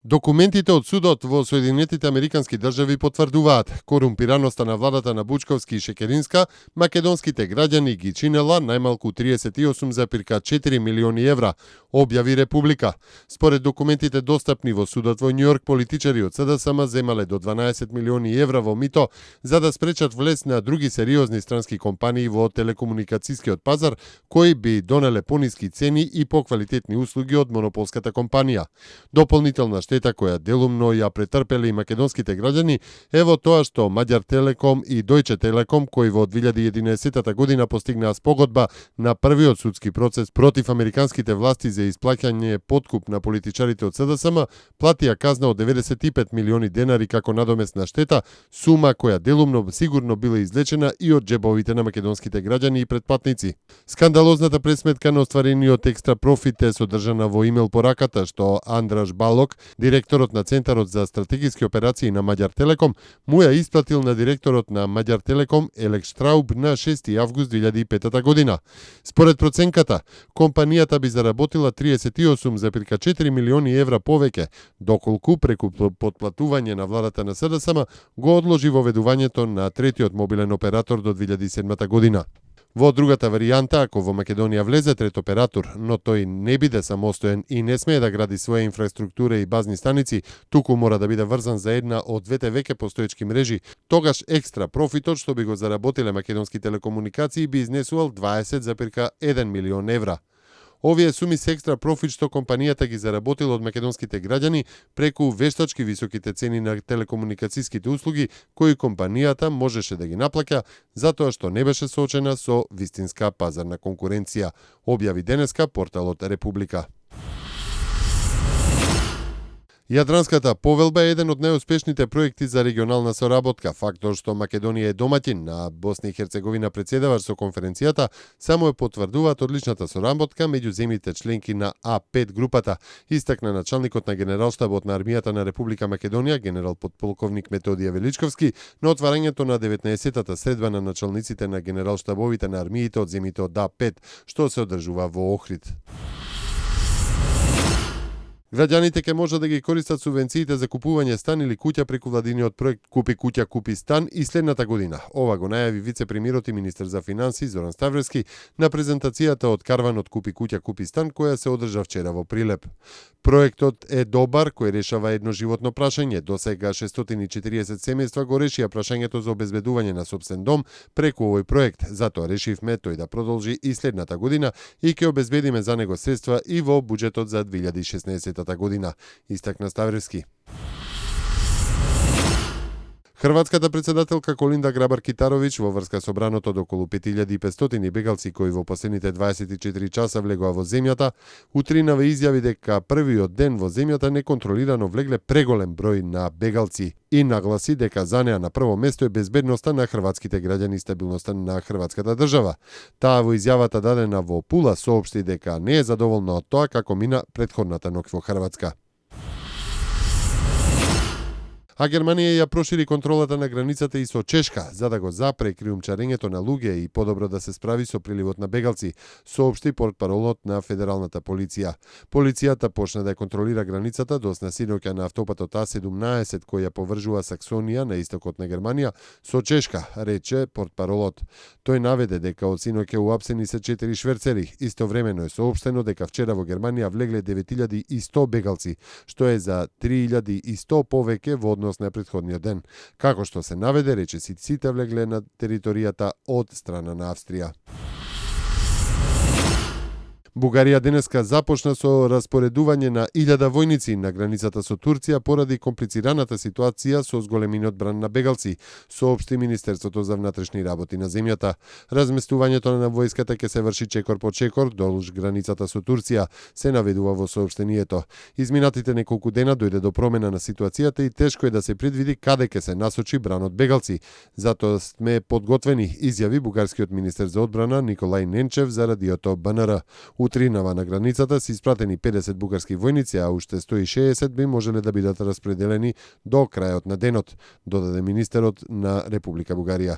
Документите од судот во Соединетите Американски држави потврдуваат корумпираноста на владата на Бучковски и Шекеринска, македонските граѓани ги чинела најмалку 38,4 милиони евра, објави Република. Според документите достапни во судот во Њујорк, политичари од СДСМ земале до 12 милиони евра во мито за да спречат влез на други сериозни странски компании во телекомуникацијскиот пазар, кои би донеле пониски цени и поквалитетни услуги од монополската компанија. Дополнителна штета која делумно ја претрпеле и македонските граѓани е во тоа што Маѓар Телеком и Дојче Телеком, кои во 2011 година постигнаа спогодба на првиот судски процес против американските власти за исплаќање подкуп на политичарите од СДСМ, платија казна од 95 милиони денари како надомесна штета, сума која делумно сигурно била извлечена и од џебовите на македонските граѓани и претплатници. Скандалозната пресметка на остварениот екстра профит е содржана во имейл пораката што Андраш Балок, директорот на Центарот за стратегиски операции на Маѓар Телеком, му ја исплатил на директорот на Маѓар Телеком Елек Штрауб на 6 август 2005 година. Според проценката, компанијата би заработила 38,4 милиони евра повеќе, доколку преку потплатување на владата на СДСМ го одложи воведувањето на третиот мобилен оператор до 2007 година. Во другата варијанта, ако во Македонија влезе трет оператор, но тој не биде самостоен и не смее да гради своја инфраструктура и базни станици, туку мора да биде врзан за една од двете веќе постоечки мрежи, тогаш екстра профитот што би го заработиле македонски телекомуникации би изнесувал 20,1 милион евра. Овие суми се екстра профит што компанијата ги заработила од македонските граѓани преку вештачки високите цени на телекомуникацијските услуги кои компанијата можеше да ги наплаќа затоа што не беше соочена со вистинска пазарна конкуренција, објави денеска порталот Република. Јадранската повелба е еден од најуспешните проекти за регионална соработка. Фактор што Македонија е домаќин на Босна и Херцеговина претседаваш со конференцијата, само е потврдуваат одличната соработка меѓу земјите членки на А5 групата, истакна началникот на Генералштабот на армијата на Република Македонија, генерал подполковник Методија Величковски, на отварањето на 19-тата средба на началниците на генералштабовите на армиите од земјите од А5, што се одржува во Охрид. Граѓаните ќе може да ги користат субвенциите за купување стан или куќа преку владиниот проект Купи куќа, купи стан и следната година. Ова го најави вице-премиерот и министер за финансии Зоран Ставровски на презентацијата од карванот Купи куќа, купи стан која се одржа вчера во Прилеп. Проектот е добар кој решава едно животно прашање. До сега 640 семејства го решија прашањето за обезбедување на сопствен дом преку овој проект. Затоа решивме тој да продолжи и следната година и ќе обезбедиме за него средства и во буџетот за 2016 година, истакна Ставревски. Хрватската председателка Колинда Грабар-Китаровиќ во врска со браното од околу 5500 бегалци кои во последните 24 часа влегоа во земјата, утринава изјави дека првиот ден во земјата неконтролирано влегле преголем број на бегалци и нагласи дека за неа на прво место е безбедноста на хрватските граѓани и стабилноста на хрватската држава. Таа во изјавата дадена во Пула соопшти дека не е задоволна од тоа како мина претходната ноќ во Хрватска. А Германија ја прошири контролата на границата и со Чешка, за да го запре криумчарењето на луѓе и подобро да се справи со приливот на бегалци, соопшти портпаролот на Федералната полиција. Полицијата почна да ја контролира границата до синоќа на автопатот А17 кој ја поврзува Саксонија на истокот на Германија со Чешка, рече портпаролот. Тој наведе дека од синоќа уапсени се 4 шверцери. Истовремено е соопштено дека вчера во Германија влегле 9100 бегалци, што е за 3100 повеќе во однос на претходниот ден. Како што се наведе, рече сите влегле на територијата од страна на Австрија. Бугарија денеска започна со распоредување на 1000 војници на границата со Турција поради комплицираната ситуација со зголеминиот бран на бегалци, соопшти Министерството за внатрешни работи на земјата. Разместувањето на војската ќе се врши чекор по чекор долж границата со Турција, се наведува во соопштението. Изминатите неколку дена дојде до промена на ситуацијата и тешко е да се предвиди каде ќе се насочи бранот бегалци. Затоа сме подготвени, изјави бугарскиот министер за одбрана Николај Ненчев за радиото БНР. Утринава на границата се испратени 50 бугарски војници, а уште 160 би можеле да бидат распределени до крајот на денот, додаде министерот на Република Бугарија.